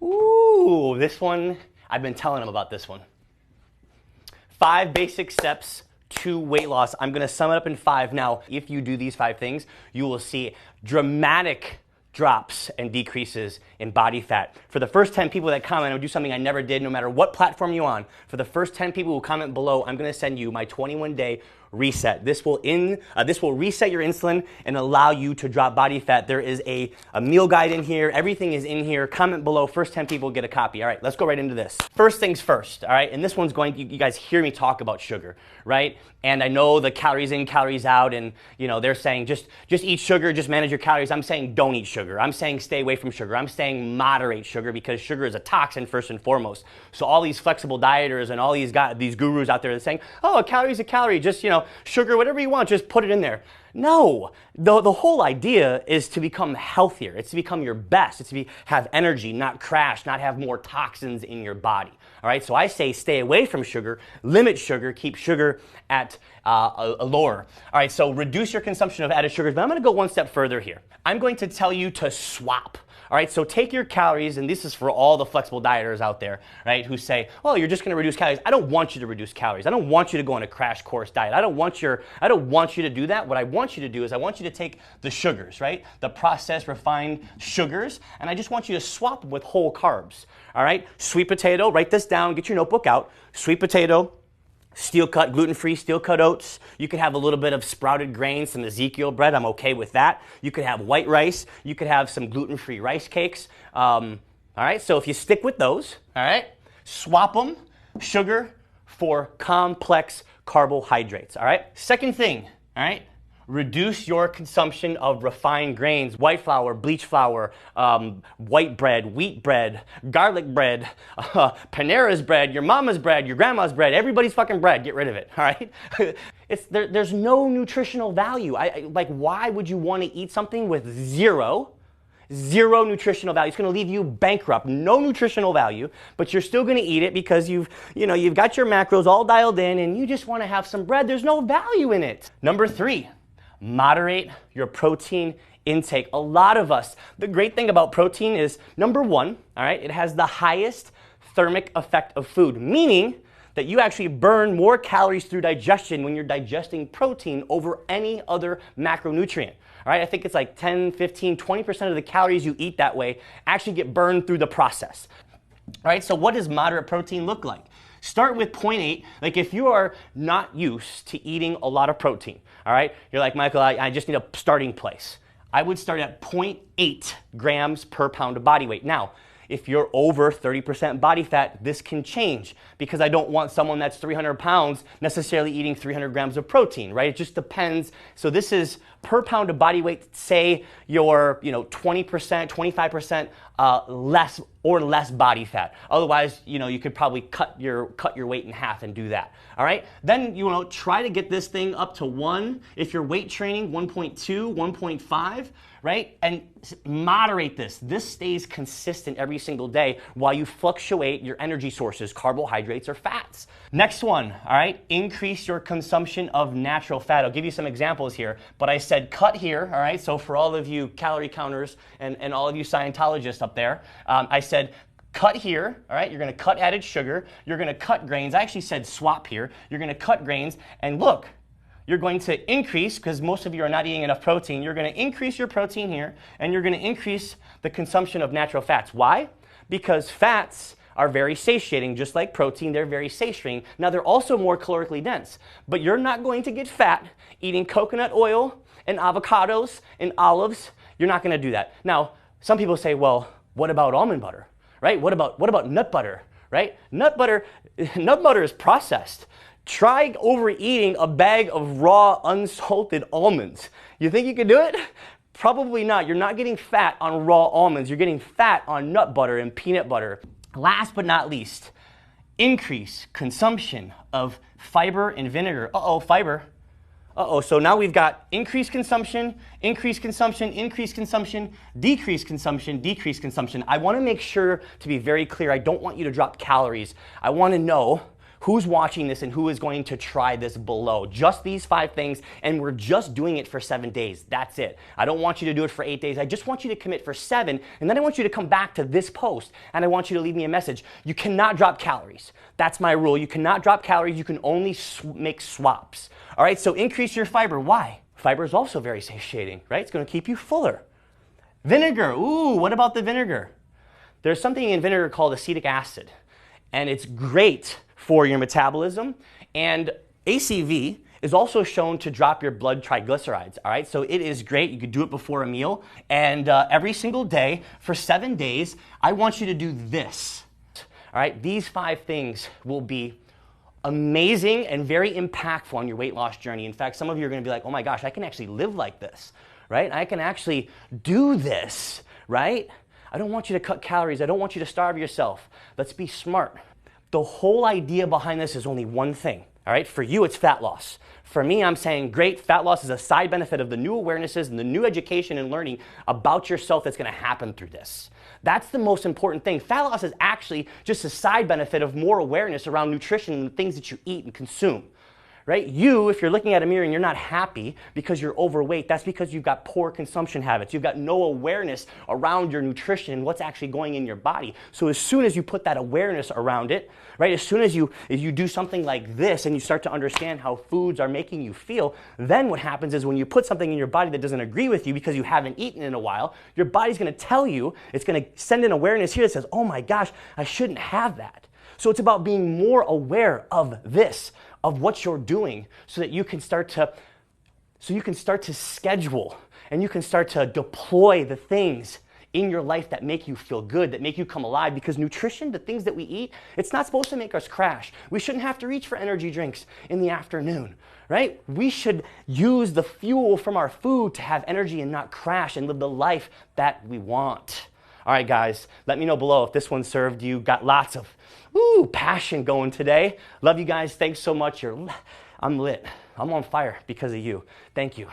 Ooh, this one, I've been telling them about this one. 5 basic steps to weight loss. I'm gonna sum it up in 5. Now, if you do these 5 things, you will see dramatic drops and decreases in body fat. For the first 10 people that comment, I'll do something I never did no matter what platform you're on. For the first 10 people who comment below, I'm gonna send you my 21-day reset. This will reset your insulin and allow you to drop body fat. There is a meal guide in here. Everything is in here. Comment below. First 10 people get a copy. All right, let's go right into this. First things first, all right? And this one's going, you guys hear me talk about sugar, right? And I know the calories in, calories out, and you know, they're saying just eat sugar, just manage your calories. I'm saying don't eat sugar. I'm saying stay away from sugar. I'm saying moderate sugar because sugar is a toxin first and foremost. So all these flexible dieters and all these gurus out there that are saying, oh, a calorie is a calorie, just, you know, sugar, whatever you want, just put it in there. No, the whole idea is to become healthier. It's to become your best. It's to have energy, not crash, not have more toxins in your body. All right, so I say stay away from sugar, limit sugar, keep sugar at a lower. All right, so reduce your consumption of added sugars, but I'm gonna go one step further here. I'm going to tell you to swap. All right, so take your calories, and this is for all the flexible dieters out there, right, who say, oh, you're just gonna reduce calories. I don't want you to reduce calories. I don't want you to go on a crash course diet. I don't want you to do that. What I want you to do is I want you to take the sugars, right, the processed, refined sugars, and I just want you to swap them with whole carbs. All right, sweet potato, write this down, get your notebook out. Sweet potato, steel cut, gluten-free steel cut oats. You could have a little bit of sprouted grains, some Ezekiel bread. I'm okay with that. You could have white rice. You could have some gluten-free rice cakes. All right, so if you stick with those, all right, swap them, sugar for complex carbohydrates, all right? Second thing, all right, reduce your consumption of refined grains, white flour, bleach flour, white bread, wheat bread, garlic bread, Panera's bread, your mama's bread, your grandma's bread, everybody's fucking bread. Get rid of it, all right? There's no nutritional value. Like, why would you want to eat something with zero nutritional value? It's going to leave you bankrupt. No nutritional value, but you're still going to eat it because you've got your macros all dialed in and you just want to have some bread. There's no value in it. Number 3. Moderate your protein intake. A lot of us, the great thing about protein is, number 1, all right, it has the highest thermic effect of food, meaning that you actually burn more calories through digestion when you're digesting protein over any other macronutrient. All right, I think it's like 10, 15, 20% of the calories you eat that way actually get burned through the process. All right, so what does moderate protein look like? Start with 0.8. Like if you are not used to eating a lot of protein, all right, you're like, Michael, I just need a starting place. I would start at 0.8 grams per pound of body weight. Now, if you're over 30% body fat, this can change because I don't want someone that's 300 pounds necessarily eating 300 grams of protein, right? It just depends. So this is per pound of body weight. Say you're 20%, 25% less body fat. Otherwise, you could probably cut your weight in half and do that. All right. Then try to get this thing up to 1. If you're weight training, 1.2, 1.5. Right? And moderate this. This stays consistent every single day while you fluctuate your energy sources, carbohydrates or fats. Next one, all right? Increase your consumption of natural fat. I'll give you some examples here, but I said cut here, all right? So for all of you calorie counters and all of you Scientologists up there, I said cut here, all right? You're gonna cut added sugar. You're gonna cut grains. I actually said swap here. You're gonna cut grains, and look, you're going to increase, because most of you are not eating enough protein, you're going to increase your protein here, and you're going to increase the consumption of natural fats. Why? Because fats are very satiating, just like protein, they're very satiating. Now, they're also more calorically dense, but you're not going to get fat eating coconut oil and avocados and olives. You're not going to do that. Now, some people say, well, what about almond butter, right? What about nut butter, right? Nut butter is processed. Try overeating a bag of raw, unsalted almonds. You think you can do it? Probably not. You're not getting fat on raw almonds. You're getting fat on nut butter and peanut butter. Last but not least, increase consumption of fiber and vinegar. Fiber. So now we've got increased consumption, increased consumption, increased consumption, decreased consumption, decreased consumption. I want to make sure to be very clear. I don't want you to drop calories. I want to know who's watching this and who is going to try this below. Just these 5 things, and we're just doing it for 7 days. That's it. I don't want you to do it for 8 days. I just want you to commit for 7, and then I want you to come back to this post, and I want you to leave me a message. You cannot drop calories. That's my rule. You cannot drop calories. You can only make swaps. All right, so increase your fiber. Why? Fiber is also very satiating, right? It's going to keep you fuller. Vinegar. Ooh, what about the vinegar? There's something in vinegar called acetic acid, and it's great for your metabolism. And ACV is also shown to drop your blood triglycerides, all right? So it is great. You could do it before a meal. And every single day for 7 days, I want you to do this, all right? These 5 things will be amazing and very impactful on your weight loss journey. In fact, some of you are going to be like, oh my gosh, I can actually live like this, right? I can actually do this, right? I don't want you to cut calories. I don't want you to starve yourself. Let's be smart. The whole idea behind this is only one thing, all right? For you, it's fat loss. For me, I'm saying, great, fat loss is a side benefit of the new awarenesses and the new education and learning about yourself that's going to happen through this. That's the most important thing. Fat loss is actually just a side benefit of more awareness around nutrition and the things that you eat and consume. Right? You, if you're looking at a mirror and you're not happy because you're overweight, that's because you've got poor consumption habits. You've got no awareness around your nutrition and what's actually going in your body. So as soon as you put that awareness around it, right? As soon as you do something like this and you start to understand how foods are making you feel, then what happens is when you put something in your body that doesn't agree with you because you haven't eaten in a while, your body's going to tell you, it's going to send an awareness here that says, oh my gosh, I shouldn't have that. So it's about being more aware of this, of what you're doing, so that you can start to schedule and you can start to deploy the things in your life that make you feel good, that make you come alive. Because nutrition, the things that we eat, it's not supposed to make us crash. We shouldn't have to reach for energy drinks in the afternoon, right? We should use the fuel from our food to have energy and not crash and live the life that we want. All right, guys, let me know below if this one served you. Got lots of passion going today. Love you guys. Thanks so much. I'm lit. I'm on fire because of you. Thank you.